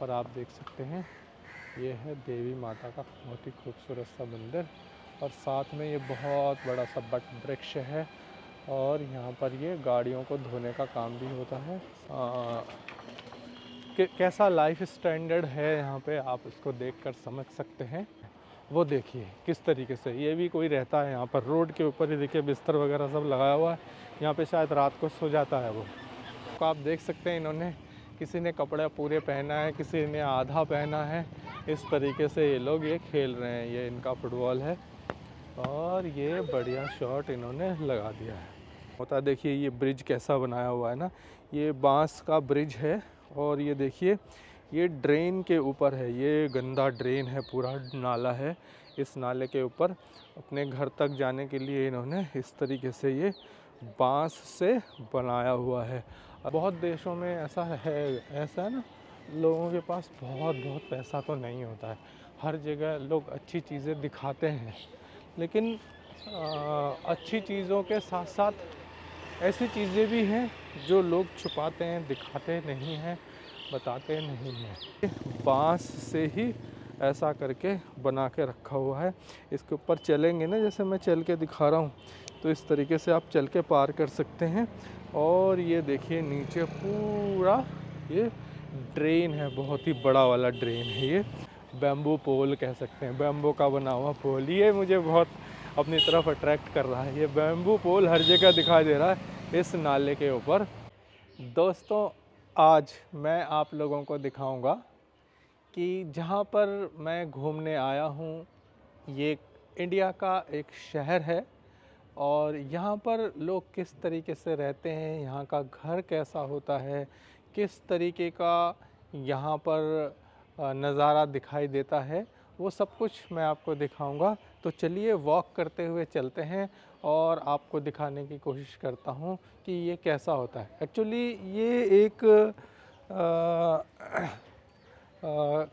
पर आप देख सकते हैं ये है देवी माता का बहुत ही खूबसूरत सा मंदिर, और साथ में ये बहुत बड़ा सा बट वृक्ष है, और यहाँ पर ये गाड़ियों को धोने का काम भी होता है। कैसा लाइफ स्टैंडर्ड है यहाँ पे आप इसको देखकर समझ सकते हैं। वो देखिए किस तरीके से ये भी कोई रहता है यहाँ पर, रोड के ऊपर ही देखिए बिस्तर वगैरह सब लगाया हुआ है, यहाँ पे शायद रात को सो जाता है वो। तो आप देख सकते हैं इन्होंने किसी ने कपड़े पूरे पहना है, किसी ने आधा पहना है, इस तरीके से ये लोग ये खेल रहे हैं। ये इनका फुटबॉल है और ये बढ़िया शॉट इन्होंने लगा दिया है। होता देखिए ये ब्रिज कैसा बनाया हुआ है ना, ये बांस का ब्रिज है, और ये देखिए ये ड्रेन के ऊपर है, ये गंदा ड्रेन है, पूरा नाला है। इस नाले के ऊपर अपने घर तक जाने के लिए इन्होंने इस तरीके से ये बांस से बनाया हुआ है। बहुत देशों में ऐसा है ना, लोगों के पास बहुत बहुत पैसा तो नहीं होता है, हर जगह लोग अच्छी चीज़ें दिखाते हैं, लेकिन अच्छी चीज़ों के साथ साथ ऐसी चीज़ें भी हैं जो लोग छुपाते हैं, दिखाते नहीं हैं, बताते नहीं हैं। बांस से ही ऐसा करके बना के रखा हुआ है। इसके ऊपर चलेंगे ना, जैसे मैं चल के दिखा रहा हूँ, तो इस तरीके से आप चल के पार कर सकते हैं। और ये देखिए नीचे पूरा ये ड्रेन है, बहुत ही बड़ा वाला ड्रेन है। ये बैम्बू पोल कह सकते हैं, बैम्बू का बना हुआ पोल। ये मुझे बहुत अपनी तरफ अट्रैक्ट कर रहा है, ये बैम्बू पोल हर जगह दिखाई दे रहा है इस नाले के ऊपर। दोस्तों आज मैं आप लोगों को दिखाऊंगा कि जहाँ पर मैं घूमने आया हूँ, ये इंडिया का एक शहर है, और यहाँ पर लोग किस तरीके से रहते हैं, यहाँ का घर कैसा होता है, किस तरीके का यहाँ पर नज़ारा दिखाई देता है, वो सब कुछ मैं आपको दिखाऊंगा। तो चलिए वॉक करते हुए चलते हैं और आपको दिखाने की कोशिश करता हूँ कि ये कैसा होता है। एक्चुअली ये एक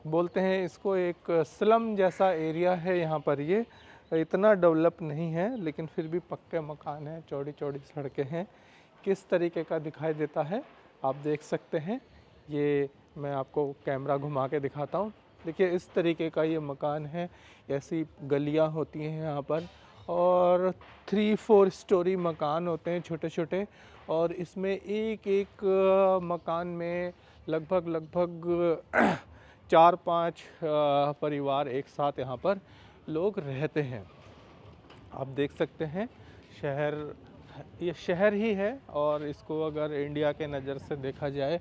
बोलते हैं इसको, एक स्लम जैसा एरिया है यहाँ पर। ये इतना डेवलप नहीं है, लेकिन फिर भी पक्के मकान हैं, चौड़ी चौड़ी सड़कें हैं। किस तरीके का दिखाई देता है आप देख सकते हैं। ये मैं आपको कैमरा घुमा के दिखाता हूँ। देखिए इस तरीके का ये मकान है, ऐसी गलियाँ होती हैं यहाँ पर, और 3-4 स्टोरी मकान होते हैं छोटे छोटे, और इसमें एक एक मकान में लगभग 4-5 परिवार एक साथ यहाँ पर लोग रहते हैं। आप देख सकते हैं शहर, ये शहर ही है, और इसको अगर इंडिया के नज़र से देखा जाए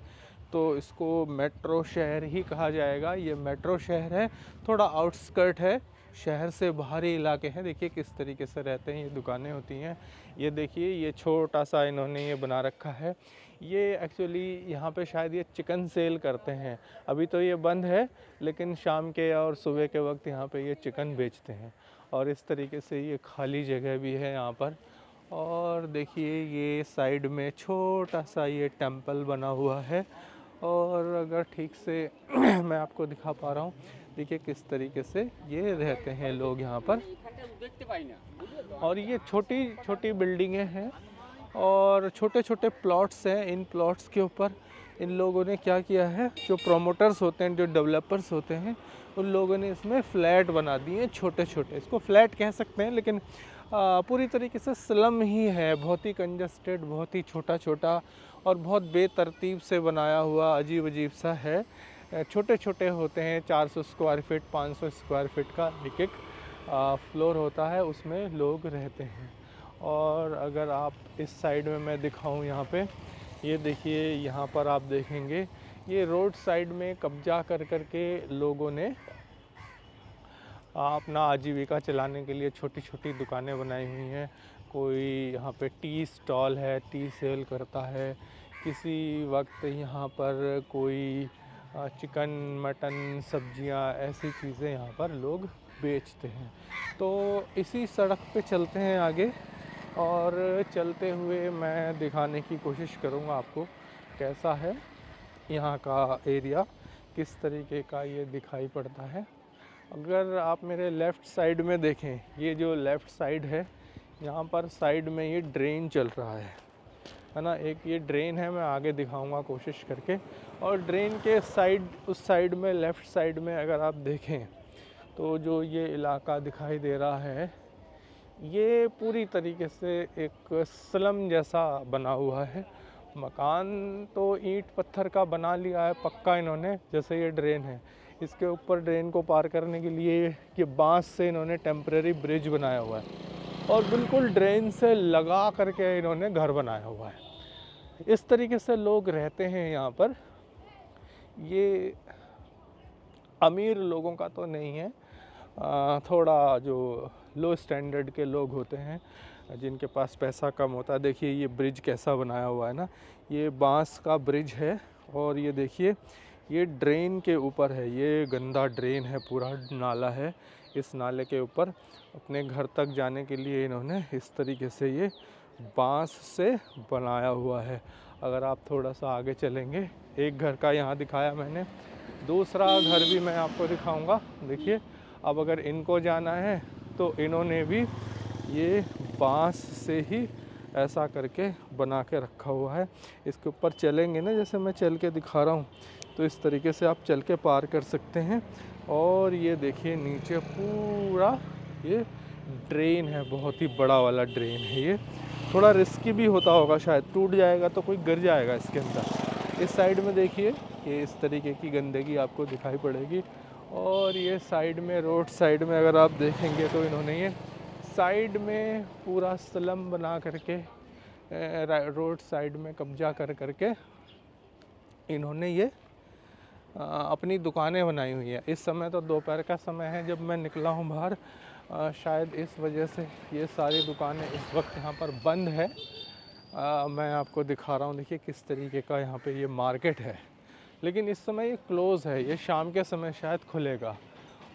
तो इसको मेट्रो शहर ही कहा जाएगा। ये मेट्रो शहर है, थोड़ा आउटस्कर्ट है, शहर से बाहरी इलाके हैं। देखिए किस तरीके से रहते हैं, ये दुकानें होती हैं। ये देखिए ये छोटा सा इन्होंने ये बना रखा है। ये एक्चुअली यहाँ पे शायद ये चिकन सेल करते हैं, अभी तो ये बंद है, लेकिन शाम के और सुबह के वक्त यहाँ पे ये चिकन बेचते हैं। और इस तरीके से ये खाली जगह भी है यहाँ पर। और देखिए ये साइड में छोटा सा ये टेंपल बना हुआ है, और अगर ठीक से मैं आपको दिखा पा रहा हूँ, देखिए किस तरीके से ये रहते हैं लोग यहाँ पर। और ये छोटी छोटी बिल्डिंगें हैं और छोटे छोटे प्लॉट्स हैं। इन प्लॉट्स के ऊपर इन लोगों ने क्या किया है, जो प्रोमोटर्स होते हैं, जो डेवलपर्स होते हैं, उन लोगों ने इसमें फ्लैट बना दिए छोटे छोटे। इसको फ्लैट कह सकते हैं, लेकिन पूरी तरीके से स्लम ही है, बहुत ही कंजस्टेड, बहुत ही छोटा छोटा और बहुत बेतरतीब से बनाया हुआ अजीब अजीब सा है। छोटे छोटे होते हैं, 400 स्क्वायर फीट 500 स्क्वायर फीट का एक एक फ्लोर होता है, उसमें लोग रहते हैं। और अगर आप इस साइड में मैं दिखाऊं यहाँ पे, ये देखिए यहाँ पर आप देखेंगे ये रोड साइड में कब्जा कर के लोगों ने अपना आजीविका चलाने के लिए छोटी छोटी दुकानें बनाई हुई हैं। कोई यहाँ पे टी स्टॉल है, टी सेल करता है, किसी वक्त यहाँ पर कोई चिकन मटन सब्जियाँ ऐसी चीज़ें यहाँ पर लोग बेचते हैं। तो इसी सड़क पे चलते हैं आगे, और चलते हुए मैं दिखाने की कोशिश करूँगा आपको कैसा है यहाँ का एरिया, किस तरीके का ये दिखाई पड़ता है। अगर आप मेरे लेफ़्ट साइड में देखें, ये जो लेफ़्ट साइड है, यहाँ पर साइड में ये ड्रेन चल रहा है है ना। एक ये ड्रेन है, मैं आगे दिखाऊंगा कोशिश करके। और ड्रेन के साइड, उस साइड में लेफ़्ट साइड में अगर आप देखें तो जो ये इलाका दिखाई दे रहा है, ये पूरी तरीके से एक स्लम जैसा बना हुआ है। मकान तो ईंट पत्थर का बना लिया है पक्का इन्होंने, जैसे ये ड्रेन है, इसके ऊपर ड्रेन को पार करने के लिए ये बांस से इन्होंने टेम्परेरी ब्रिज बनाया हुआ है, और बिल्कुल ड्रेन से लगा करके इन्होंने घर बनाया हुआ है। इस तरीके से लोग रहते हैं यहाँ पर। ये अमीर लोगों का तो नहीं है, थोड़ा जो लो स्टैंडर्ड के लोग होते हैं, जिनके पास पैसा कम होता है। देखिए ये ब्रिज कैसा बनाया हुआ है ना, ये बांस का ब्रिज है। और ये देखिए ये ड्रेन के ऊपर है, ये गंदा ड्रेन है, पूरा नाला है। इस नाले के ऊपर अपने घर तक जाने के लिए इन्होंने इस तरीके से ये बांस से बनाया हुआ है। अगर आप थोड़ा सा आगे चलेंगे, एक घर का यहाँ दिखाया मैंने, दूसरा घर भी मैं आपको दिखाऊंगा। देखिए अब अगर इनको जाना है तो इन्होंने भी ये बांस से ही ऐसा करके बना के रखा हुआ है। इसके ऊपर चलेंगे ना, जैसे मैं चल के दिखा रहा हूँ, तो इस तरीके से आप चल के पार कर सकते हैं। और ये देखिए नीचे पूरा ये ड्रेन है, बहुत ही बड़ा वाला ड्रेन है। ये थोड़ा रिस्की भी होता होगा, शायद टूट जाएगा तो कोई गिर जाएगा इसके अंदर। इस साइड में देखिए ये इस तरीके की गंदगी आपको दिखाई पड़ेगी। और ये साइड में, रोड साइड में अगर आप देखेंगे तो इन्होंने ये साइड में पूरा स्लम बना करके, रोड साइड में कब्जा कर करके इन्होंने ये अपनी दुकानें बनाई हुई है। इस समय तो दोपहर का समय है जब मैं निकला हूँ बाहर, शायद इस वजह से ये सारी दुकानें इस वक्त यहाँ पर बंद है। मैं आपको दिखा रहा हूँ, देखिए किस तरीके का यहाँ पे ये मार्केट है, लेकिन इस समय ये क्लोज़ है, ये शाम के समय शायद खुलेगा।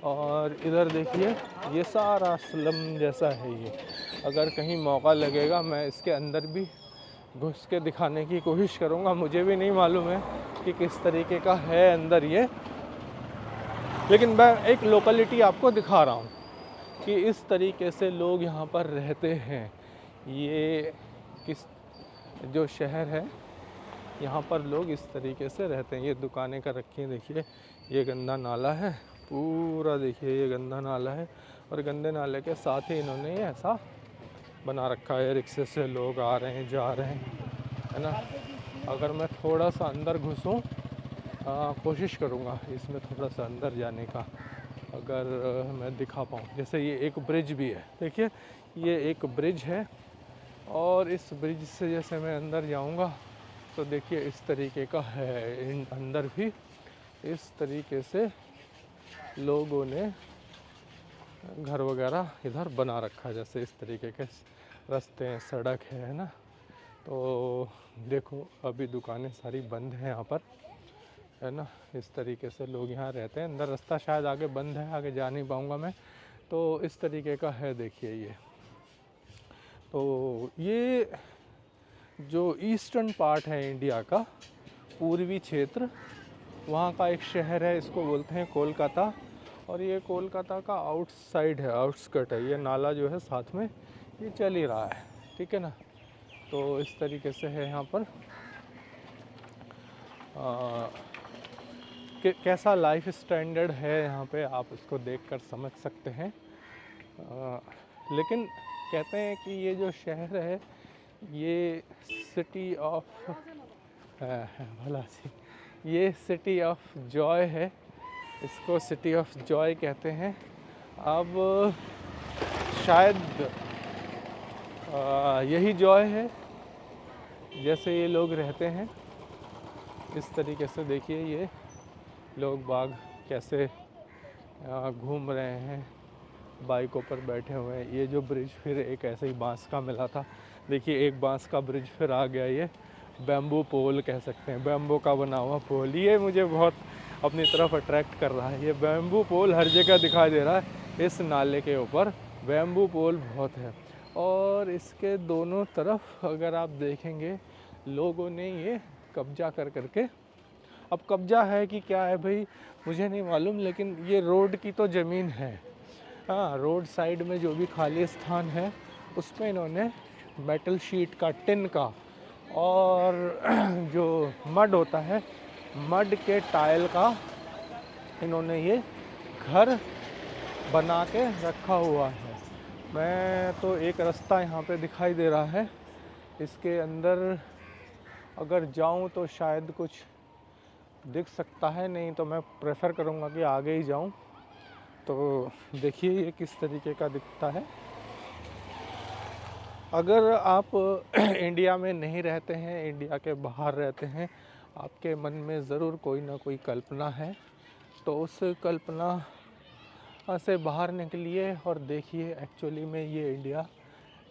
और इधर देखिए ये सारा स्लम जैसा है ये। अगर कहीं मौका लगेगा मैं इसके अंदर भी घुस के दिखाने की कोशिश करूँगा। मुझे भी नहीं मालूम है कि किस तरीके का है अंदर ये, लेकिन मैं एक लोकेलिटी आपको दिखा रहा हूँ कि इस तरीके से लोग यहाँ पर रहते हैं। ये किस जो शहर है, यहाँ पर लोग इस तरीके से रहते हैं। ये दुकानें कर रखी हैं, देखिए ये गंदा नाला है पूरा, देखिए ये गंदा नाला है, और गंदे नाले के साथ ही इन्होंने ये ऐसा बना रखा है। रिक्शे से लोग आ रहे हैं, जा रहे हैं, है ना। अगर मैं थोड़ा सा अंदर घुसूँ, कोशिश करूँगा इसमें थोड़ा सा अंदर जाने का, अगर मैं दिखा पाऊँ। जैसे ये एक ब्रिज भी है, देखिए ये एक ब्रिज है, और इस ब्रिज से जैसे मैं अंदर जाऊँगा तो देखिए इस तरीके का है। इन अंदर भी इस तरीके से लोगों ने घर वगैरह इधर बना रखा है, जैसे इस तरीके के रास्ते हैं, सड़क है ना। तो देखो अभी दुकानें सारी बंद हैं यहाँ पर, है ना। इस तरीके से लोग यहाँ रहते हैं। अंदर रास्ता शायद आगे बंद है, आगे जा नहीं पाऊँगा मैं, तो इस तरीके का है। देखिए ये तो ये जो ईस्टर्न पार्ट है इंडिया का, पूर्वी क्षेत्र, वहाँ का एक शहर है, इसको बोलते हैं कोलकाता। और ये कोलकाता का आउटसाइड है, आउटस्कर्ट है। ये नाला जो है साथ में ये चल ही रहा है, ठीक है ना। तो इस तरीके से है यहाँ पर। कैसा लाइफ स्टैंडर्ड है यहाँ पे, आप इसको देखकर समझ सकते हैं। लेकिन कहते हैं कि ये जो शहर है ये सिटी ऑफ भला सी, ये सिटी ऑफ जॉय है, इसको सिटी ऑफ जॉय कहते हैं। अब शायद यही जॉय है जैसे ये लोग रहते हैं। इस तरीके से देखिए ये लोग बाग कैसे घूम रहे हैं, बाइकों पर बैठे हुए हैं। ये जो ब्रिज फिर एक ऐसे ही बांस का मिला था, देखिए एक बांस का ब्रिज फिर आ गया। ये बैम्बू पोल कह सकते हैं, बैम्बू का बना हुआ पोल। ये मुझे बहुत अपनी तरफ अट्रैक्ट कर रहा है। ये बैम्बू पोल हर जगह दिखाई दे रहा है, इस नाले के ऊपर बैम्बू पोल बहुत है। और इसके दोनों तरफ अगर आप देखेंगे, लोगों ने ये कब्जा कर करके, अब कब्जा है कि क्या है भाई मुझे नहीं मालूम, लेकिन ये रोड की तो ज़मीन है। हाँ, रोड साइड में जो भी खाली स्थान है उस पर इन्होंने मेटल शीट का, टिन का और जो मड होता है, मड के टाइल का इन्होंने ये घर बना के रखा हुआ है। मैं तो एक रास्ता यहाँ पे दिखाई दे रहा है, इसके अंदर अगर जाऊँ तो शायद कुछ दिख सकता है, नहीं तो मैं प्रेफर करूँगा कि आगे ही जाऊँ। तो देखिए ये किस तरीके का दिखता है। अगर आप इंडिया में नहीं रहते हैं, इंडिया के बाहर रहते हैं, आपके मन में ज़रूर कोई ना कोई कल्पना है, तो उस कल्पना से बाहर निकलिए और देखिए एक्चुअली में ये इंडिया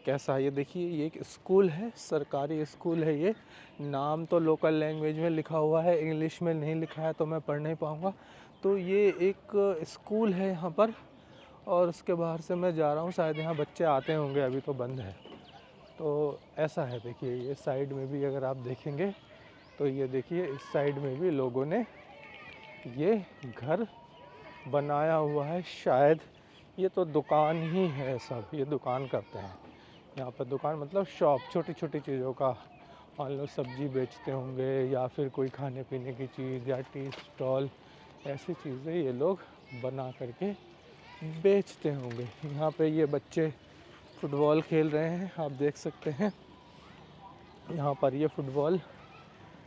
कैसा है। ये देखिए ये एक स्कूल है, सरकारी स्कूल है। ये नाम तो लोकल लैंग्वेज में लिखा हुआ है, इंग्लिश में नहीं लिखा है तो मैं पढ़ नहीं पाऊँगा। तो ये एक स्कूल है यहाँ पर, और उसके बाहर से मैं जा रहा हूँ, शायद यहाँ बच्चे आते होंगे, अभी तो बंद है। तो ऐसा है, देखिए ये साइड में भी अगर आप देखेंगे तो ये देखिए इस साइड में भी लोगों ने ये घर बनाया हुआ है। शायद ये तो दुकान ही है, सब ये दुकान करते हैं यहाँ पर। दुकान मतलब शॉप, छोटी छोटी चीज़ों का, मान लो सब्जी बेचते होंगे या फिर कोई खाने पीने की चीज़ या टी स्टॉल, ऐसी चीज़ें ये लोग बना करके बेचते होंगे। यहाँ पे ये बच्चे फुटबॉल खेल रहे हैं, आप देख सकते हैं। यहाँ पर ये फुटबॉल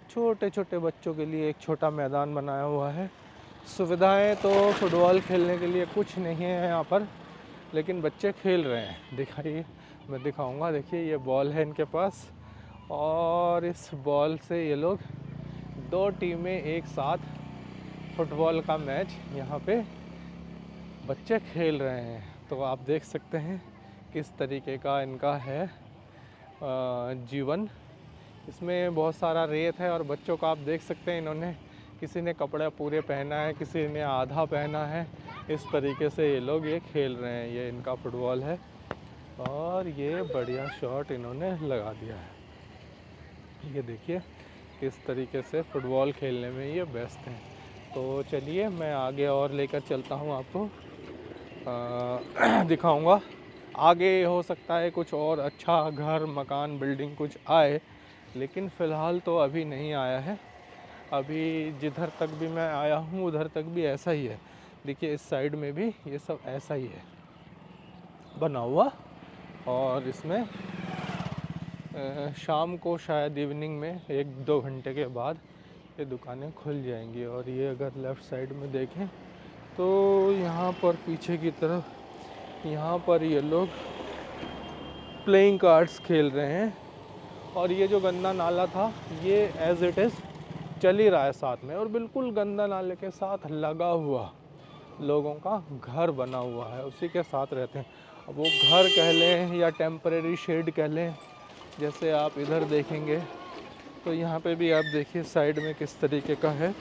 छोटे छोटे बच्चों के लिए एक छोटा मैदान बनाया हुआ है। सुविधाएं तो फुटबॉल खेलने के लिए कुछ नहीं है यहाँ पर, लेकिन बच्चे खेल रहे हैं। दिखाइए, मैं दिखाऊंगा। देखिए ये बॉल है इनके पास, और इस बॉल से ये लोग 2 टीमें एक साथ फुटबॉल का मैच यहाँ पे बच्चे खेल रहे हैं। तो आप देख सकते हैं किस तरीके का इनका है जीवन। इसमें बहुत सारा रेत है, और बच्चों का आप देख सकते हैं, इन्होंने किसी ने कपड़ा पूरे पहना है, किसी ने आधा पहना है। इस तरीके से ये लोग ये खेल रहे हैं। ये इनका फुटबॉल है, और ये बढ़िया शॉट इन्होंने लगा दिया है। ये देखिए किस तरीके से फुटबॉल खेलने में ये बेस्ट हैं। तो चलिए मैं आगे और लेकर चलता हूँ, आपको दिखाऊंगा। आगे हो सकता है कुछ और अच्छा घर, मकान, बिल्डिंग कुछ आए, लेकिन फ़िलहाल तो अभी नहीं आया है। अभी जिधर तक भी मैं आया हूँ उधर तक भी ऐसा ही है। देखिए इस साइड में भी ये सब ऐसा ही है बना हुआ, और इसमें शाम को शायद इवनिंग में 1-2 घंटे के बाद ये दुकानें खुल जाएंगी। और ये अगर लेफ़्ट साइड में देखें तो यहाँ पर पीछे की तरफ, यहाँ पर ये लोग प्लेइंग कार्ड्स खेल रहे हैं। और ये जो गंदा नाला था ये एज इट इज़ चल ही रहा है साथ में, और बिल्कुल गंदा नाले के साथ लगा हुआ लोगों का घर बना हुआ है, उसी के साथ रहते हैं। अब वो घर कह लें या टेम्परेरी शेड कह लें, जैसे आप इधर देखेंगे तो यहाँ पे भी आप देखिए साइड में किस तरीके का है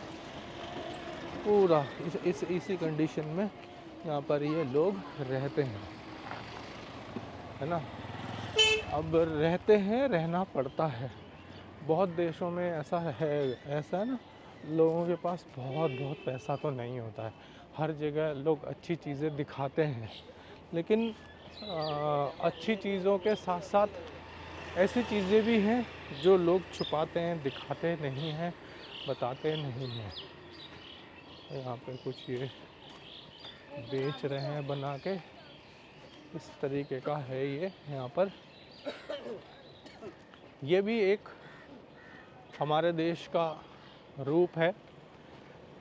पूरा। इसी कंडीशन में यहाँ पर ये लोग रहते हैं, है ना। अब रहते हैं, रहना पड़ता है। बहुत देशों में ऐसा है ना, लोगों के पास बहुत बहुत पैसा तो नहीं होता है। हर जगह लोग अच्छी चीज़ें दिखाते हैं, लेकिन अच्छी चीज़ों के साथ साथ ऐसी चीज़ें भी हैं जो लोग छुपाते हैं, दिखाते नहीं हैं, बताते नहीं हैं। यहाँ पे कुछ ये बेच रहे हैं बना के, इस तरीके का है ये यहाँ पर। ये भी एक हमारे देश का रूप है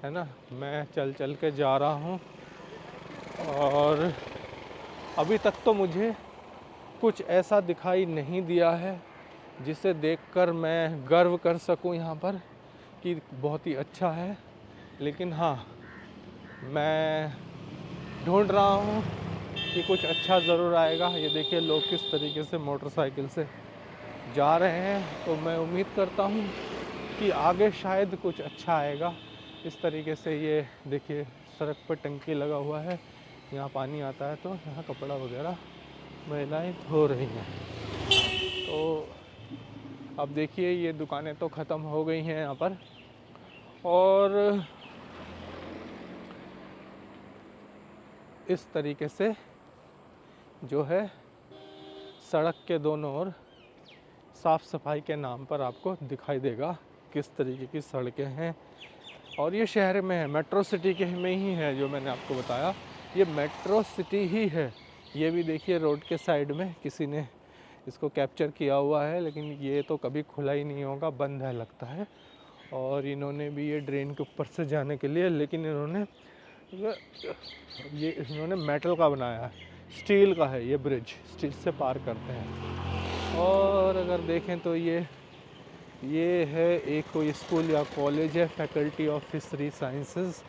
ना। मैं चल चल के जा रहा हूँ, और अभी तक तो मुझे कुछ ऐसा दिखाई नहीं दिया है जिसे देखकर मैं गर्व कर सकूँ यहाँ पर कि बहुत ही अच्छा है। लेकिन हाँ, मैं ढूंढ रहा हूँ कि कुछ अच्छा ज़रूर आएगा। ये देखिए लोग किस तरीके से मोटरसाइकिल से जा रहे हैं, तो मैं उम्मीद करता हूँ कि आगे शायद कुछ अच्छा आएगा। इस तरीके से ये देखिए सड़क पर टंकी लगा हुआ है, यहाँ पानी आता है, तो यहाँ कपड़ा वगैरह महिलाएं धो रही हैं। तो अब देखिए ये दुकानें तो ख़त्म हो गई हैं यहाँ पर, और इस तरीके से जो है सड़क के दोनों ओर साफ़ सफाई के नाम पर आपको दिखाई देगा किस तरीके की सड़कें हैं। और ये शहर में है, मेट्रो सिटी के में ही है, जो मैंने आपको बताया ये मेट्रो सिटी ही है। ये भी देखिए रोड के साइड में किसी ने इसको कैप्चर किया हुआ है, लेकिन ये तो कभी खुला ही नहीं होगा, बंद है लगता है। और इन्होंने भी ये ड्रेन के ऊपर से जाने के लिए, लेकिन इन्होंने मेटल का बनाया है, स्टील का है ये ब्रिज, स्टील से पार करते हैं। और अगर देखें तो ये है एक कोई स्कूल या कॉलेज है, फैकल्टी ऑफ फिशरी साइंसेस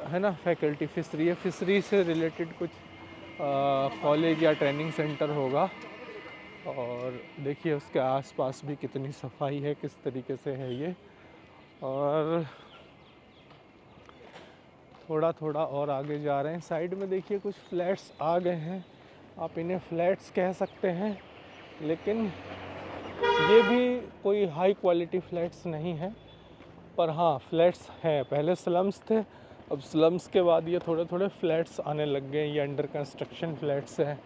है ना, फैकल्टी फिशरी है, फिशरी से रिलेटेड कुछ कॉलेज या ट्रेनिंग सेंटर होगा। और देखिए उसके आसपास भी कितनी सफाई है, किस तरीके से है ये। और थोड़ा थोड़ा और आगे जा रहे हैं, साइड में देखिए कुछ फ्लैट्स आ गए हैं, आप इन्हें फ्लैट्स कह सकते हैं, लेकिन ये भी कोई हाई क्वालिटी फ्लैट्स नहीं है। पर हाँ फ्लैट्स हैं, पहले स्लम्स थे, अब स्लम्स के बाद ये थोड़े थोड़े फ्लैट्स आने लग गए, ये अंडर कंस्ट्रक्शन फ्लैट्स हैं,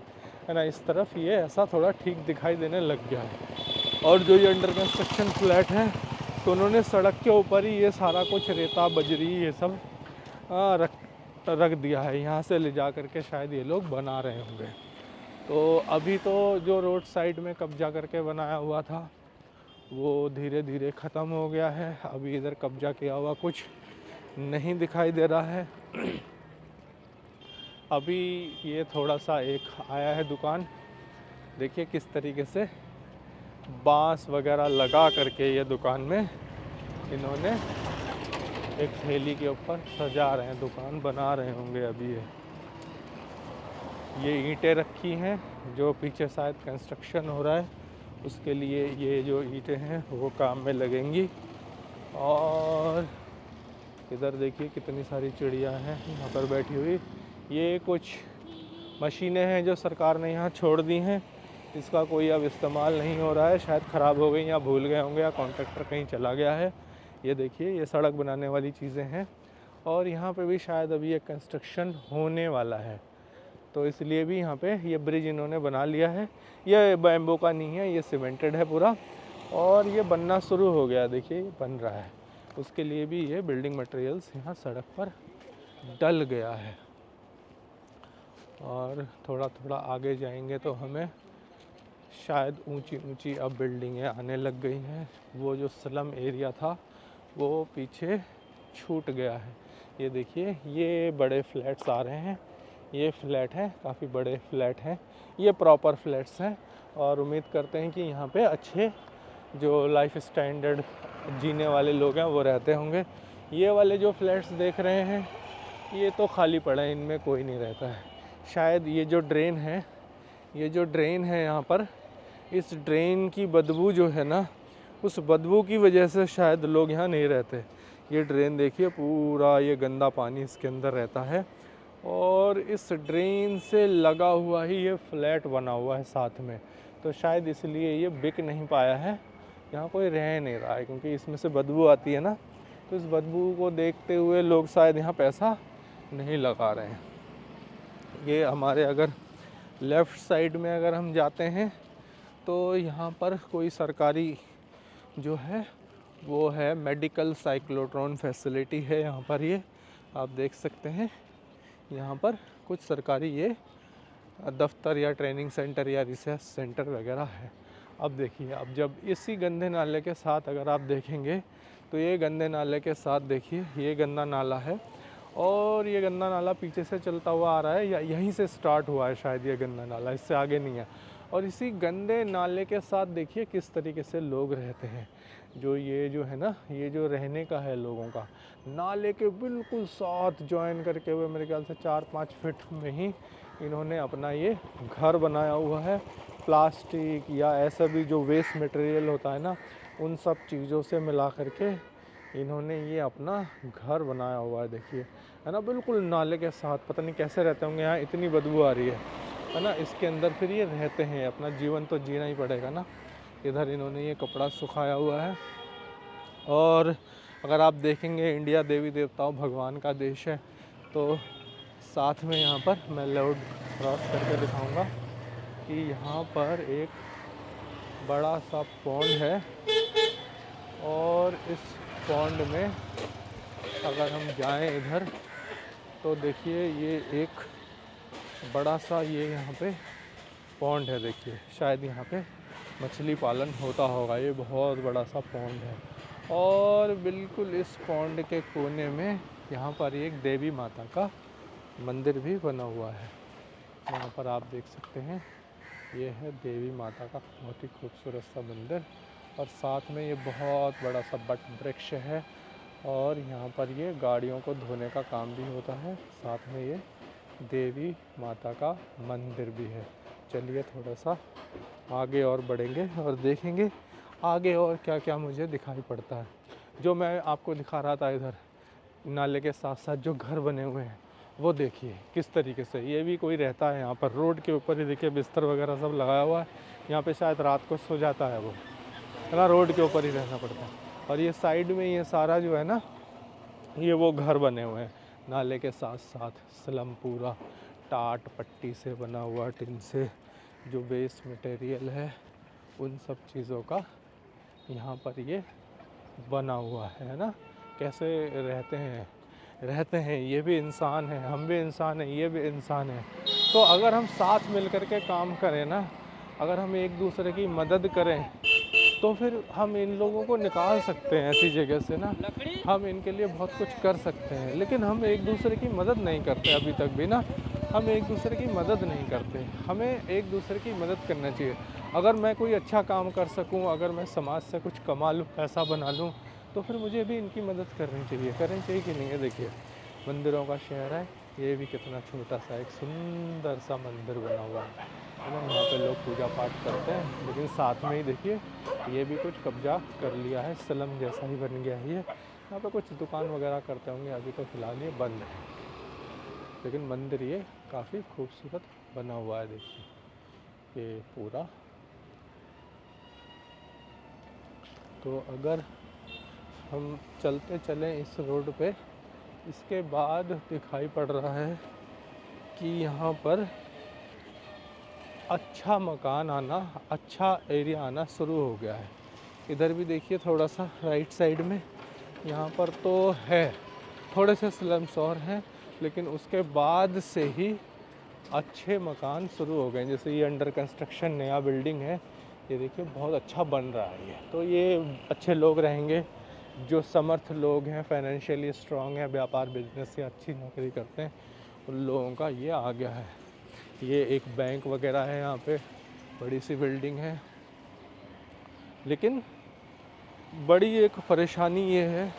है ना। इस तरफ ये ऐसा थोड़ा ठीक दिखाई देने लग गया है। और जो ये अंडर कंस्ट्रक्शन फ्लैट हैं तो उन्होंने सड़क के ऊपर ही ये सारा कुछ रेता बजरी ये सब रख दिया है, यहाँ से ले जा करके शायद ये लोग बना रहे होंगे। तो अभी तो जो रोड साइड में कब्जा करके बनाया हुआ था वो धीरे धीरे ख़त्म हो गया है, अभी इधर कब्जा किया हुआ कुछ नहीं दिखाई दे रहा है। अभी ये थोड़ा सा एक आया है दुकान, देखिए किस तरीके से बांस वगैरह लगा करके ये दुकान में इन्होंने एक थैली के ऊपर सजा रहे हैं, दुकान बना रहे होंगे अभी। ये ईंटें रखी हैं, जो पीछे शायद कंस्ट्रक्शन हो रहा है उसके लिए ये जो ईंटें हैं वो काम में लगेंगी। और इधर देखिए कितनी सारी चिड़िया हैं यहाँ पर बैठी हुई। ये कुछ मशीनें हैं जो सरकार ने यहाँ छोड़ दी हैं, इसका कोई अब इस्तेमाल नहीं हो रहा है, शायद ख़राब हो गई या भूल गए होंगे या कॉन्ट्रैक्टर कहीं चला गया है। ये देखिए ये सड़क बनाने वाली चीज़ें हैं, और यहाँ पे भी शायद अभी एक कंस्ट्रक्शन होने वाला है, तो इसलिए भी यहाँ पे ये ब्रिज इन्होंने बना लिया है। ये बैम्बू का नहीं है, ये सीमेंटेड है पूरा, और ये बनना शुरू हो गया, देखिए ये बन रहा है। उसके लिए भी ये बिल्डिंग मटेरियल्स यहाँ सड़क पर डल गया है। और थोड़ा थोड़ा आगे जाएंगे तो हमें शायद ऊंची ऊंची अब बिल्डिंगें आने लग गई हैं, वो जो स्लम एरिया था वो पीछे छूट गया है। ये देखिए ये बड़े फ्लैट्स आ रहे हैं, ये फ्लैट हैं, काफ़ी बड़े फ्लैट हैं, ये प्रॉपर फ्लैट्स हैं। और उम्मीद करते हैं कि यहाँ पे अच्छे जो लाइफ स्टैंडर्ड जीने वाले लोग हैं वो रहते होंगे। ये वाले जो फ्लैट्स देख रहे हैं ये तो खाली पड़े हैं, इनमें कोई नहीं रहता है। शायद ये जो ड्रेन है यहाँ पर, इस ड्रेन की बदबू जो है ना, उस बदबू की वजह से शायद लोग यहाँ नहीं रहते। ये ड्रेन देखिए पूरा ये गंदा पानी इसके अंदर रहता है, और इस ड्रेन से लगा हुआ ही ये फ्लैट बना हुआ है साथ में, तो शायद इसलिए ये बिक नहीं पाया है, यहाँ कोई रह नहीं रहा है, क्योंकि इसमें से बदबू आती है ना, तो इस बदबू को देखते हुए लोग शायद यहाँ पैसा नहीं लगा रहे हैं। ये हमारे अगर लेफ़्ट साइड में अगर हम जाते हैं तो यहाँ पर कोई सरकारी जो है वो है मेडिकल साइक्लोट्रॉन फैसिलिटी है, यहाँ पर ये आप देख सकते हैं। यहाँ पर कुछ सरकारी ये दफ्तर या ट्रेनिंग सेंटर या रिसर्च सेंटर वगैरह है। अब देखिए, अब जब इसी गंदे नाले के साथ अगर आप देखेंगे तो ये गंदे नाले के साथ देखिए ये गंदा नाला है, और ये गंदा नाला पीछे से चलता हुआ आ रहा है, या यहीं से स्टार्ट हुआ है शायद ये गंदा नाला, इससे आगे नहीं है। और इसी गंदे नाले के साथ देखिए किस तरीके से लोग रहते हैं, जो ये जो है ना, ये जो रहने का है लोगों का, नाले के बिल्कुल साथ ज्वाइन करके हुए मेरे ख्याल से 4-5 फीट में ही इन्होंने अपना ये घर बनाया हुआ है। प्लास्टिक या ऐसा भी जो वेस्ट मटेरियल होता है ना, उन सब चीज़ों से मिला करके इन्होंने ये अपना घर बनाया हुआ है, देखिए, है ना, बिल्कुल नाले के साथ। पता नहीं कैसे रहते होंगे, यहाँ इतनी बदबू आ रही है ना, इसके अंदर फिर ये रहते हैं, अपना जीवन तो जीना ही पड़ेगा ना। इधर इन्होंने ये कपड़ा सुखाया हुआ है। और अगर आप देखेंगे इंडिया देवी देवताओं भगवान का देश है, तो साथ में यहाँ पर मैं रोड क्रॉस करके दिखाऊंगा कि यहाँ पर एक बड़ा सा पॉन्ड है और इस पॉन्ड में अगर हम जाएं इधर तो देखिए ये एक बड़ा सा ये यहाँ पे पॉन्ड है। देखिए शायद यहाँ पे मछली पालन होता होगा। ये बहुत बड़ा सा पॉन्ड है और बिल्कुल इस पॉन्ड के कोने में यहाँ पर एक देवी माता का मंदिर भी बना हुआ है। यहाँ पर आप देख सकते हैं ये है देवी माता का बहुत ही खूबसूरत सा मंदिर और साथ में ये बहुत बड़ा सा बट वृक्ष है और यहाँ पर ये गाड़ियों को धोने का काम भी होता है। साथ में ये देवी माता का मंदिर भी है। चलिए थोड़ा सा आगे और बढ़ेंगे और देखेंगे आगे और क्या क्या मुझे दिखाई पड़ता है। जो मैं आपको दिखा रहा था इधर नाले के साथ साथ जो घर बने हुए हैं वो देखिए किस तरीके से, ये भी कोई रहता है यहाँ पर। रोड के ऊपर ही देखिए बिस्तर वगैरह सब लगाया हुआ है। यहाँ पे शायद रात को सो जाता है वो, है ना, रोड के ऊपर ही रहना पड़ता है। और ये साइड में ये सारा जो है ना ये वो घर बने हुए हैं नाले के साथ साथ। स्लम पूरा टाट पट्टी से बना हुआ, टिन से जो वेस्ट मटेरियल है उन सब चीज़ों का यहाँ पर ये बना हुआ है ना। कैसे रहते हैं ये भी इंसान है, हम भी इंसान हैं, ये भी इंसान है। तो अगर हम साथ मिल कर के काम करें ना, अगर हम एक दूसरे की मदद करें तो फिर हम इन लोगों को निकाल सकते हैं ऐसी जगह से ना। हम इनके लिए बहुत कुछ कर सकते हैं लेकिन हम एक दूसरे की मदद नहीं करते। अभी तक भी ना हम एक दूसरे की मदद नहीं करते। हमें एक दूसरे की मदद करना चाहिए। अगर मैं कोई अच्छा काम कर सकूं, अगर मैं समाज से कुछ कमा लूँ, पैसा बना लूँ, तो फिर मुझे भी इनकी मदद करनी चाहिए कि नहीं है। देखिए मंदिरों का शहर है, ये भी कितना छोटा सा एक सुंदर सा मंदिर बना हुआ है ना। यहाँ पे लोग पूजा पाठ करते हैं लेकिन साथ में ही देखिए ये भी कुछ कब्जा कर लिया है, स्लम जैसा ही बन गया है ये। यहाँ पे कुछ दुकान वगैरह करते होंगे, अभी तो फ़िलहाल ये बंद है लेकिन मंदिर ये काफ़ी खूबसूरत बना हुआ है। देखिए ये पूरा। तो अगर हम चलते चलें इस रोड पे, इसके बाद दिखाई पड़ रहा है कि यहाँ पर अच्छा मकान आना, अच्छा एरिया आना शुरू हो गया है। इधर भी देखिए थोड़ा सा राइट साइड में यहाँ पर तो है, थोड़े से स्लम्स और हैं लेकिन उसके बाद से ही अच्छे मकान शुरू हो गए। जैसे ये अंडर कंस्ट्रक्शन नया बिल्डिंग है, ये देखिए बहुत अच्छा बन रहा है ये। तो ये अच्छे लोग रहेंगे जो समर्थ लोग हैं, फाइनेंशियली स्ट्रांग हैं, व्यापार बिजनेस से अच्छी नौकरी करते हैं, उन लोगों का ये आ गया है। ये एक बैंक वगैरह है यहाँ पे, बड़ी सी बिल्डिंग है। लेकिन बड़ी एक परेशानी ये है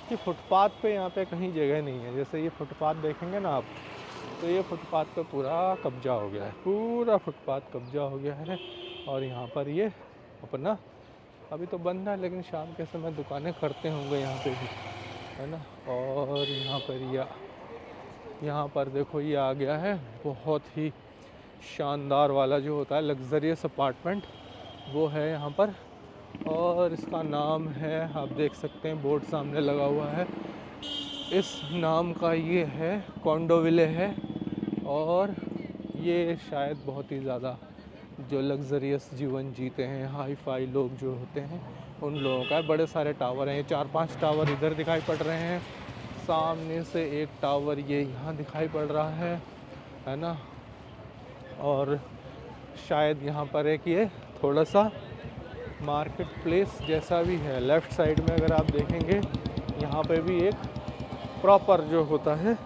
कि फुटपाथ पे यहाँ पे कहीं जगह नहीं है। जैसे ये फुटपाथ देखेंगे ना आप, तो ये फुटपाथ पे पूरा कब्जा हो गया है, पूरा फुटपाथ कब्जा हो गया है। और यहाँ पर ये अपना अभी तो बंद है लेकिन शाम के समय दुकानें करते होंगे यहाँ पे भी, है ना। और यहाँ पर देखो ये आ गया है बहुत ही शानदार वाला जो होता है लग्जरियस अपार्टमेंट, वो है यहाँ पर। और इसका नाम है, आप देख सकते हैं बोर्ड सामने लगा हुआ है, इस नाम का ये है कॉन्डोविले है। और ये शायद बहुत ही ज़्यादा जो लग्जरियस जीवन जीते हैं, हाई फाई लोग जो होते हैं, उन लोगों का। बड़े सारे टावर हैं, 4-5 टावर इधर दिखाई पड़ रहे हैं, सामने से एक टावर ये यहाँ दिखाई पड़ रहा है ना। और शायद यहाँ पर एक ये थोड़ा सा मार्केट प्लेस जैसा भी है। लेफ़्ट साइड में अगर आप देखेंगे यहाँ पे भी एक प्रॉपर जो होता है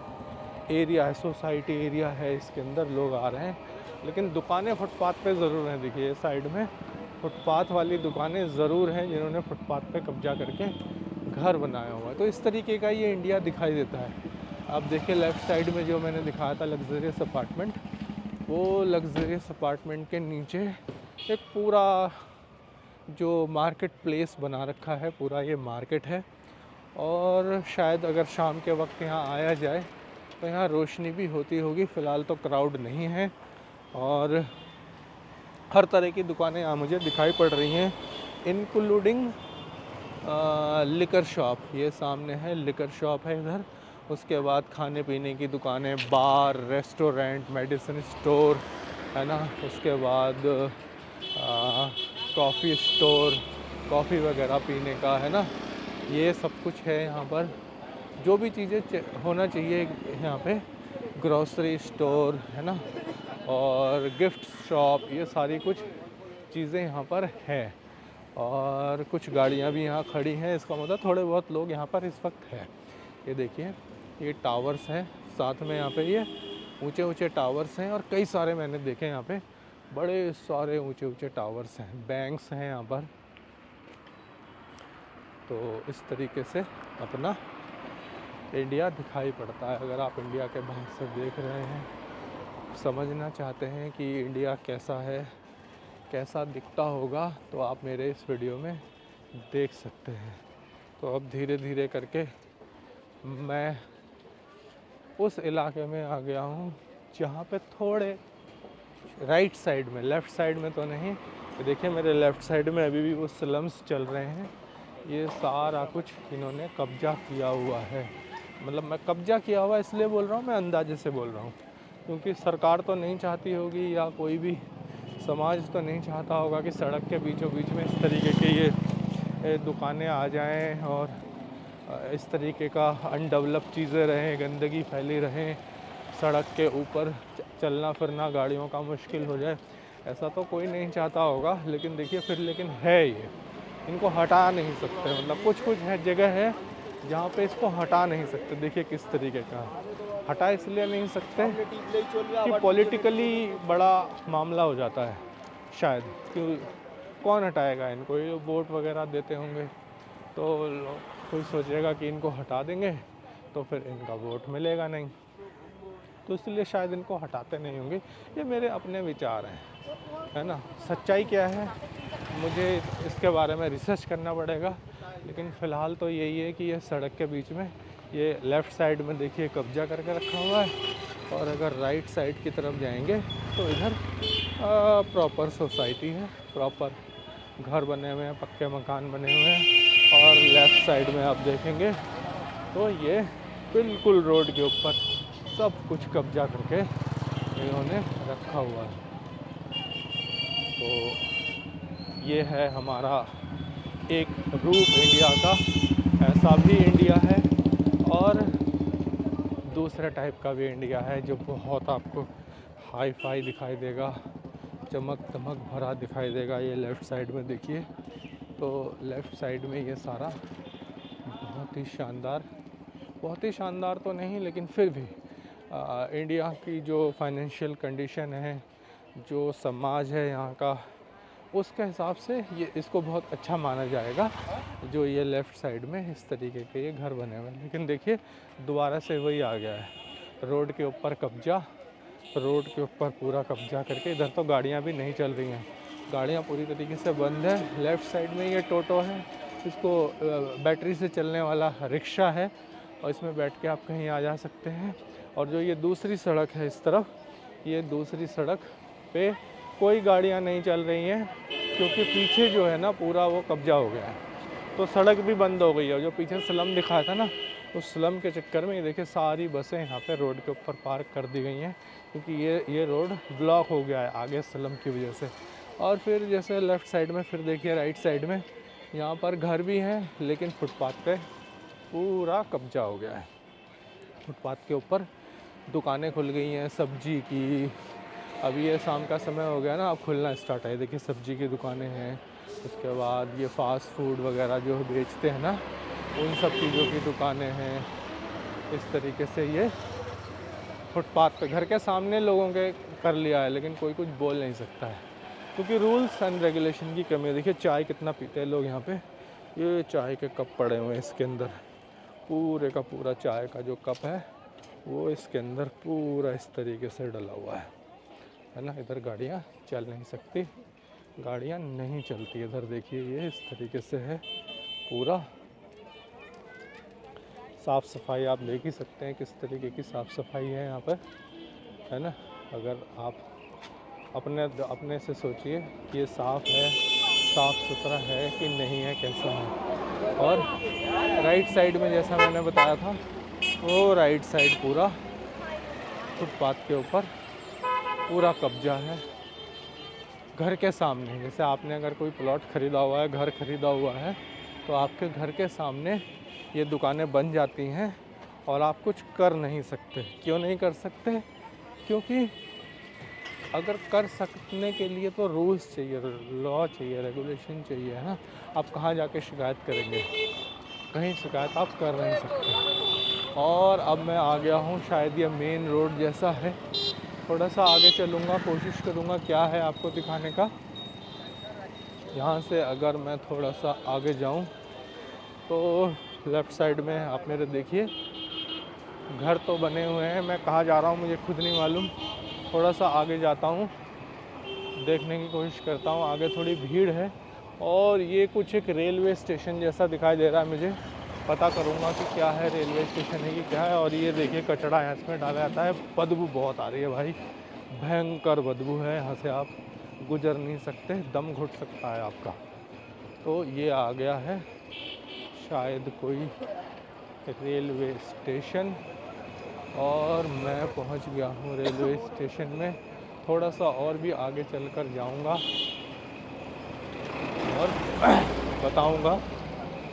एरिया है, सोसाइटी एरिया है, इसके अंदर लोग आ रहे हैं। लेकिन दुकानें फुटपाथ पे ज़रूर हैं। देखिए साइड में फुटपाथ वाली दुकानें ज़रूर हैं जिन्होंने फुटपाथ पे कब्जा करके घर बनाया हुआ है। तो इस तरीके का ये इंडिया दिखाई देता है। आप देखिए लेफ़्ट साइड में जो मैंने दिखाया था लग्जरियस अपार्टमेंट, वो लग्जरियस अपार्टमेंट के नीचे एक पूरा जो मार्केट प्लेस बना रखा है, पूरा ये मार्केट है। और शायद अगर शाम के वक्त यहाँ आया जाए तो यहाँ रोशनी भी होती होगी। फ़िलहाल तो क्राउड नहीं है और हर तरह की दुकानें यहाँ मुझे दिखाई पड़ रही हैं, इंक्लूडिंग लिकर शॉप। ये सामने है लिकर शॉप है इधर। उसके बाद खाने पीने की दुकानें, बार, रेस्टोरेंट, मेडिसिन स्टोर, है ना। उसके बाद कॉफ़ी स्टोर, कॉफ़ी वगैरह पीने का, है ना, ये सब कुछ है यहाँ पर। जो भी चीज़ें होना चाहिए यहाँ पे, ग्रोसरी स्टोर, है ना, और गिफ्ट शॉप, ये सारी कुछ चीज़ें यहाँ पर है। और कुछ गाड़ियाँ भी यहाँ खड़ी हैं, इसका मतलब थोड़े बहुत लोग यहाँ पर इस वक्त है। ये देखिए, ये टावर्स हैं साथ में, यहाँ पे ये ऊंचे ऊंचे टावर्स हैं, और कई सारे मैंने देखे यहाँ पे, बड़े सारे ऊंचे ऊंचे टावर्स हैं। बैंक्स हैं यहाँ पर। तो इस तरीके से अपना इंडिया दिखाई पड़ता है। अगर आप इंडिया के बाहर से देख रहे हैं, समझना चाहते हैं कि इंडिया कैसा है, कैसा दिखता होगा, तो आप मेरे इस वीडियो में देख सकते हैं। तो अब धीरे धीरे करके मैं उस इलाके में आ गया हूँ जहाँ पे थोड़े राइट साइड में, लेफ़्ट साइड में तो नहीं, देखिए मेरे लेफ़्ट साइड में अभी भी वो स्लम्स चल रहे हैं। ये सारा कुछ इन्होंने कब्जा किया हुआ है। मतलब मैं कब्जा किया हुआ इसलिए बोल रहा हूँ, मैं अंदाजे से बोल रहा हूँ, क्योंकि सरकार तो नहीं चाहती होगी, या कोई भी समाज तो नहीं चाहता होगा कि सड़क के बीचों बीच में इस तरीके के ये दुकानें आ जाएं और इस तरीके का अनडेवलप चीज़ें रहें, गंदगी फैली रहें, सड़क के ऊपर चलना फिरना गाड़ियों का मुश्किल हो जाए। ऐसा तो कोई नहीं चाहता होगा, लेकिन देखिए फिर लेकिन है ये, इनको हटा नहीं सकते। मतलब कुछ कुछ है जगह है जहाँ पे इसको हटा नहीं सकते। देखिए किस तरीके का हटा इसलिए नहीं सकते कि पॉलिटिकली बड़ा मामला हो जाता है शायद, कि कौन हटाएगा इनको, ये वोट वगैरह देते होंगे तो कोई सोचेगा कि इनको हटा देंगे तो फिर इनका वोट मिलेगा नहीं, तो इसलिए शायद इनको हटाते नहीं होंगे। ये मेरे अपने विचार हैं, है ना। सच्चाई क्या है मुझे इसके बारे में रिसर्च करना पड़ेगा, लेकिन फ़िलहाल तो यही है कि ये सड़क के बीच में ये लेफ़्ट साइड में देखिए कब्जा करके रखा हुआ है, और अगर राइट साइड की तरफ जाएंगे तो इधर प्रॉपर सोसाइटी है, प्रॉपर घर बने हुए हैं, पक्के मकान बने हुए हैं। और लेफ़्ट साइड में आप देखेंगे तो ये बिल्कुल रोड के ऊपर सब कुछ कब्जा करके इन्होंने रखा हुआ है। तो ये है हमारा एक रूप इंडिया का। ऐसा भी इंडिया है और दूसरे टाइप का भी इंडिया है, जो बहुत आपको हाई फाई दिखाई देगा, चमक दमक भरा दिखाई देगा। ये लेफ़्ट साइड में देखिए, तो लेफ़्ट साइड में ये सारा बहुत ही शानदार तो नहीं, लेकिन फिर भी इंडिया की जो फाइनेंशियल कंडीशन है, जो समाज है यहाँ का, उसके हिसाब से ये इसको बहुत अच्छा माना जाएगा जो ये लेफ़्ट साइड में इस तरीके के ये घर बने हुए हैं। लेकिन देखिए दोबारा से वही आ गया है, रोड के ऊपर कब्जा, रोड के ऊपर पूरा कब्जा करके। इधर तो गाड़ियाँ भी नहीं चल रही हैं, गाड़ियाँ पूरी तरीके से बंद है। लेफ़्ट साइड में ये टोटो है, इसको बैटरी से चलने वाला रिक्शा है, और इसमें बैठ के आप कहीं आ जा सकते हैं। और जो ये दूसरी सड़क है इस तरफ, ये दूसरी सड़क पे कोई गाड़ियाँ नहीं चल रही हैं, क्योंकि पीछे जो है ना पूरा वो कब्जा हो गया है, तो सड़क भी बंद हो गई है। जो पीछे स्लम दिखाया था ना, उस स्लम के चक्कर में ये देखिए सारी बसें यहाँ पे रोड के ऊपर पार्क कर दी गई हैं, क्योंकि ये रोड ब्लॉक हो गया है आगे स्लम की वजह से। और फिर जैसे लेफ़्ट साइड में फिर देखिए राइट साइड में यहाँ पर घर भी हैं, लेकिन फुटपाथ पे पूरा कब्जा हो गया है। फुटपाथ के ऊपर दुकानें खुल गई हैं सब्जी की। अभी ये शाम का समय हो गया ना, अब खुलना स्टार्ट है। देखिए सब्जी की दुकानें हैं, उसके बाद ये फ़ास्ट फूड वगैरह जो बेचते हैं ना, उन सब चीज़ों की दुकानें हैं। इस तरीके से ये फुटपाथ पे घर के सामने लोगों के कर लिया है, लेकिन कोई कुछ बोल नहीं सकता है, क्योंकि रूल्स एंड रेगुलेशन की कमी है। देखिए चाय कितना पीते हैं लोग यहाँ पे, ये चाय के कप पड़े हुए हैं इसके अंदर, पूरे का पूरा चाय का जो कप है वो इसके अंदर पूरा इस तरीके से डला हुआ है ना। इधर गाड़ियाँ चल नहीं सकती, गाड़ियाँ नहीं चलती। इधर देखिए ये इस तरीके से है, पूरा साफ़ सफाई आप देख ही सकते हैं किस तरीके की साफ़ सफाई है यहाँ पर, है ना। अगर आप अपने से सोचिए कि ये साफ़ है, साफ़ सुथरा है कि नहीं है, कैसा है। और राइट साइड में जैसा मैंने बताया था, वो राइट साइड पूरा फुटपाथ के ऊपर पूरा कब्जा है, घर के सामने, जैसे आपने अगर कोई प्लॉट ख़रीदा हुआ है, घर ख़रीदा हुआ है, तो आपके घर के सामने ये दुकानें बन जाती हैं और आप कुछ कर नहीं सकते। क्यों नहीं कर सकते? क्योंकि अगर कर सकने के लिए तो रूल्स चाहिए, लॉ चाहिए, रेगुलेशन चाहिए, है ना। आप कहाँ जाके शिकायत करेंगे? कहीं शिकायत आप कर नहीं सकते। और अब मैं आ गया हूँ, शायद ये मेन रोड जैसा है, थोड़ा सा आगे चलूँगा, कोशिश करूँगा क्या है आपको दिखाने का। यहाँ से अगर मैं थोड़ा सा आगे जाऊँ तो लेफ़्ट साइड में आप मेरे देखिए घर तो बने हुए हैं। मैं कहाँ जा रहा हूँ मुझे खुद नहीं मालूम। थोड़ा सा आगे जाता हूँ, देखने की कोशिश करता हूँ। आगे थोड़ी भीड़ है और ये कुछ एक रेलवे स्टेशन जैसा दिखाई दे रहा है मुझे। पता करूँगा कि क्या है, रेलवे स्टेशन है कि क्या है। और ये देखिए कचरा यहाँ इसमें डाला जाता है। बदबू बहुत आ रही है भाई, भयंकर बदबू है। यहाँ से आप गुजर नहीं सकते, दम घुट सकता है आपका। तो ये आ गया है शायद कोई रेलवे स्टेशन और मैं पहुंच गया हूं रेलवे स्टेशन में। थोड़ा सा और भी आगे चलकर जाऊंगा और बताऊंगा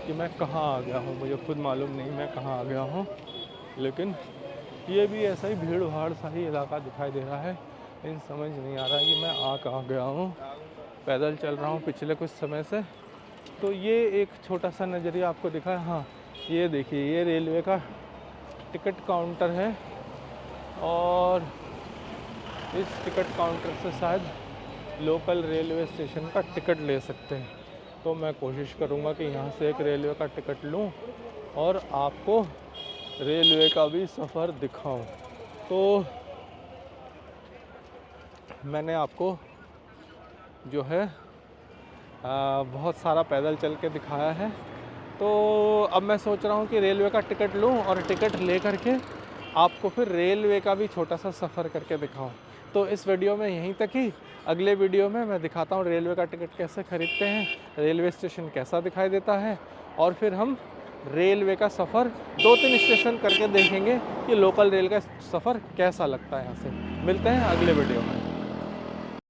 कि मैं कहाँ आ गया हूं। मुझे खुद मालूम नहीं मैं कहाँ आ गया हूं, लेकिन ये भी ऐसा ही भीड़ भाड़ सा ही इलाका दिखाई दे रहा है। लेकिन समझ नहीं आ रहा है कि मैं आ कहाँ गया हूँ। पैदल चल रहा हूँ पिछले कुछ समय से। तो ये एक छोटा सा नज़रिया आपको दिखा है। हाँ, ये देखिए, ये रेलवे का टिकट काउंटर है और इस टिकट काउंटर से शायद लोकल रेलवे स्टेशन का टिकट ले सकते हैं। तो मैं कोशिश करूँगा कि यहाँ से एक रेलवे का टिकट लूँ और आपको रेलवे का भी सफ़र दिखाऊं। तो मैंने आपको जो है बहुत सारा पैदल चल के दिखाया है। तो अब मैं सोच रहा हूँ कि रेलवे का टिकट लूँ और टिकट ले करके आपको फिर रेलवे का भी छोटा सा सफ़र करके दिखाऊं। तो इस वीडियो में यहीं तक ही। अगले वीडियो में मैं दिखाता हूँ रेलवे का टिकट कैसे ख़रीदते हैं, रेलवे स्टेशन कैसा दिखाई देता है, और फिर हम रेलवे का सफ़र 2-3 स्टेशन करके देखेंगे कि लोकल रेल का सफ़र कैसा लगता है यहाँ से। मिलते हैं अगले वीडियो में।